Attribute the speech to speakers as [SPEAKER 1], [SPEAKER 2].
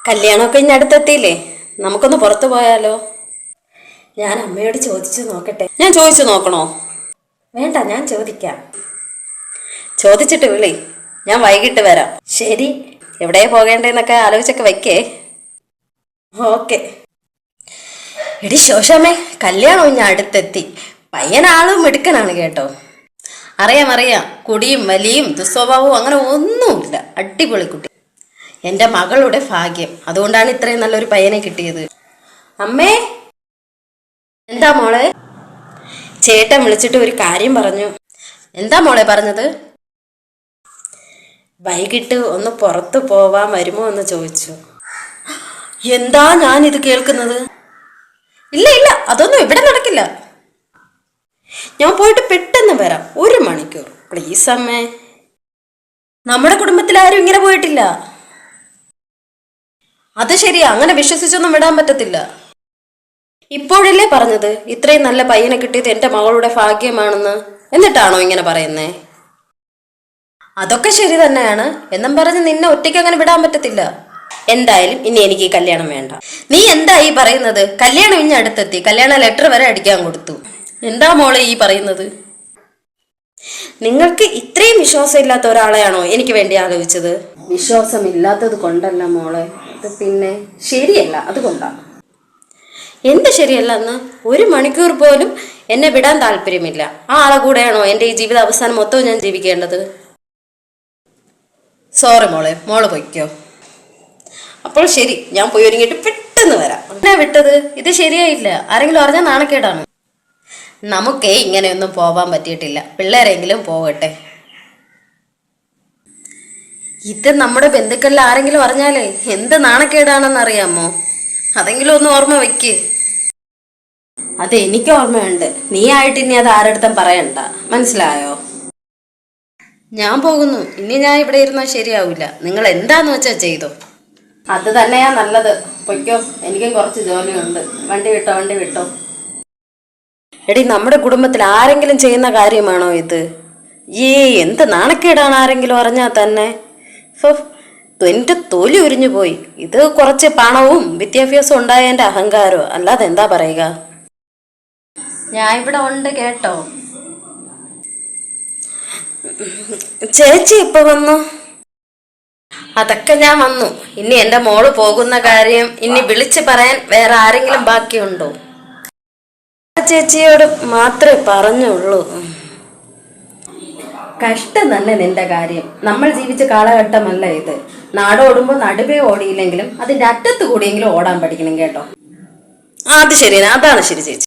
[SPEAKER 1] കല്യാണമൊക്കെ ഇനി അടുത്തെത്തിയില്ലേ, നമുക്കൊന്ന് പുറത്തു പോയാലോ? ഞാൻ അമ്മയോട് ചോദിച്ചു നോക്കട്ടെ. ഞാൻ ചോദിച്ചു നോക്കണോ? വേണ്ട, ഞാൻ ചോദിക്കാം. ചോദിച്ചിട്ട് വിളി, ഞാൻ വൈകിട്ട് വരാം. ശരി, എവിടെയാ പോകേണ്ടതെന്നൊക്കെ ആലോചിച്ചൊക്കെ വയ്ക്കേ. ഓക്കെ. എടി ശോശാമ്മേ, കല്യാണം ഇനി അടുത്തെത്തി. പയ്യനാളും മിടുക്കനാണ് കേട്ടോ. അറിയാം അറിയാം, കുടിയും വലിയും ദുസ്വഭാവവും അങ്ങനെ ഒന്നുമില്ല. അടിപൊളി കുട്ടി. എൻ്റെ മകളുടെ ഭാഗ്യം. അതുകൊണ്ടാണ് ഇത്രയും നല്ലൊരു പയ്യനെ കിട്ടിയത്. അമ്മേ, എന്താ മോളെ? ചേട്ടൻ വിളിച്ചിട്ട് ഒരു കാര്യം പറഞ്ഞു. എന്താ മോളെ പറഞ്ഞത്? വൈകിട്ട് ഒന്ന് പുറത്തു പോവാൻ വരുമോ എന്ന് ചോദിച്ചു. എന്താ ഞാനിത് കേൾക്കുന്നത്? ഇല്ല ഇല്ല, അതൊന്നും ഇവിടെ നടക്കില്ല. ഞാൻ പോയിട്ട് പെട്ടെന്ന് വരാം, 1 മണിക്കൂർ പ്ലീസ് അമ്മേ. നമ്മുടെ കുടുംബത്തിൽ ആരും ഇങ്ങനെ പോയിട്ടില്ല. അത് ശരിയാ, അങ്ങനെ വിശ്വസിച്ചൊന്നും വിടാൻ പറ്റത്തില്ല. ഇപ്പോഴല്ലേ പറഞ്ഞത് ഇത്രയും നല്ല പയ്യനെ കിട്ടിയത് എൻ്റെ മകളുടെ ഭാഗ്യമാണെന്ന്. എന്നിട്ടാണോ ഇങ്ങനെ പറയുന്നേ? അതൊക്കെ ശരി തന്നെയാണ്, എന്നും പറഞ്ഞ് നിന്നെ ഒറ്റയ്ക്ക് അങ്ങനെ വിടാൻ പറ്റത്തില്ല. എന്തായാലും ഇനി എനിക്ക് ഈ കല്യാണം വേണ്ട. നീ എന്താ ഈ പറയുന്നത്? കല്യാണം ഇനി അടുത്തെത്തി, കല്യാണ ലെറ്റർ വരെ അടിക്കാൻ കൊടുത്തു. എന്താ മോളെ ഈ പറയുന്നത്? നിങ്ങൾക്ക് ഇത്രയും വിശ്വാസമില്ലാത്ത ഒരാളെയാണോ എനിക്ക് വേണ്ടി ആലോചിച്ചത്? വിശ്വാസമില്ലാത്തത് കൊണ്ടല്ല മോളെ, അത് പിന്നെ ശരിയല്ല അതുകൊണ്ടാണ്. എന്ത് ശരിയല്ല എന്ന്? 1 മണിക്കൂർ പോലും എന്നെ വിടാൻ താല്പര്യമില്ല. ആ ആളെ കൂടെയാണോ എൻ്റെ ഈ ജീവിത അവസാനം മൊത്തവും ഞാൻ ജീവിക്കേണ്ടത്? സോറി മോളെ, മോള് പൊയ്ക്കോ. അപ്പോൾ ശരി, ഞാൻ പോയി ഒരുങ്ങിയിട്ട് പെട്ടെന്ന് വരാം. എന്നാ വിട്ടത്? ഇത് ശരിയായില്ല. ആരെങ്കിലും അറിഞ്ഞാൽ നാണക്കേടാണ്. നമുക്കേ ഇങ്ങനെയൊന്നും പോവാൻ പറ്റിയിട്ടില്ല. പിള്ളേരെങ്കിലും പോകട്ടെ. ഇത് നമ്മുടെ ബന്ധുക്കളിൽ ആരെങ്കിലും അറിഞ്ഞാലേ എന്ത് നാണക്കേടാണെന്ന് അറിയാമോ? അതെങ്കിലും ഒന്ന് ഓർമ്മ വയ്ക്ക്. അത് എനിക്ക് ഓർമ്മയുണ്ട്. നീ ആയിട്ട് ഇനി അത് ആരടുത്തും പറയണ്ട, മനസ്സിലായോ? ഞാൻ പോകുന്നു. ഇനി ഞാൻ ഇവിടെ ഇരുന്നാൽ ശരിയാവില്ല. നിങ്ങൾ എന്താന്ന് വെച്ചാ ചെയ്തോ. അത് തന്നെയാ നല്ലത്. പൊയ്ക്കോ, എനിക്കും കുറച്ച് ജോലിയുണ്ട്. വണ്ടി വിട്ടോ, വണ്ടി വിട്ടോ. എടി, നമ്മുടെ കുടുംബത്തിൽ ആരെങ്കിലും ചെയ്യുന്ന കാര്യമാണോ ഇത്? എന്ത് നാണക്കേടാണ് ആരെങ്കിലും അറിഞ്ഞാൽ തന്നെ. എന്റെ തൊലി ഉരിഞ്ഞു പോയി. ഇത് കുറച്ച് പണവും വിദ്യാഭ്യാസവും ഉണ്ടായതിന്റെ അഹങ്കാരവും, അല്ലാതെ എന്താ പറയുക. ഞാൻ ഇവിടെ ഉണ്ട് കേട്ടോ. ചേച്ചി ഇപ്പൊ വന്നു? അതൊക്കെ ഞാൻ വന്നു. ഇനി എന്റെ മോള് പോകുന്ന കാര്യം ഇനി വിളിച്ചു പറയാൻ വേറെ ആരെങ്കിലും ബാക്കിയുണ്ടോ? ചേച്ചിയോട് മാത്രമേ പറഞ്ഞുള്ളൂ. കഷ്ടം തന്നെ നിന്റെ കാര്യം. നമ്മൾ ജീവിച്ച കാലഘട്ടമല്ല ഇത്. നാടോടുമ്പോൾ നടുവേ ഓടിയില്ലെങ്കിലും അതിന്റെ അറ്റത്ത് കൂടിയെങ്കിലും ഓടാൻ പഠിക്കണം കേട്ടോ. അത് ശരി, അതാണ് ശരി ചേച്ചി.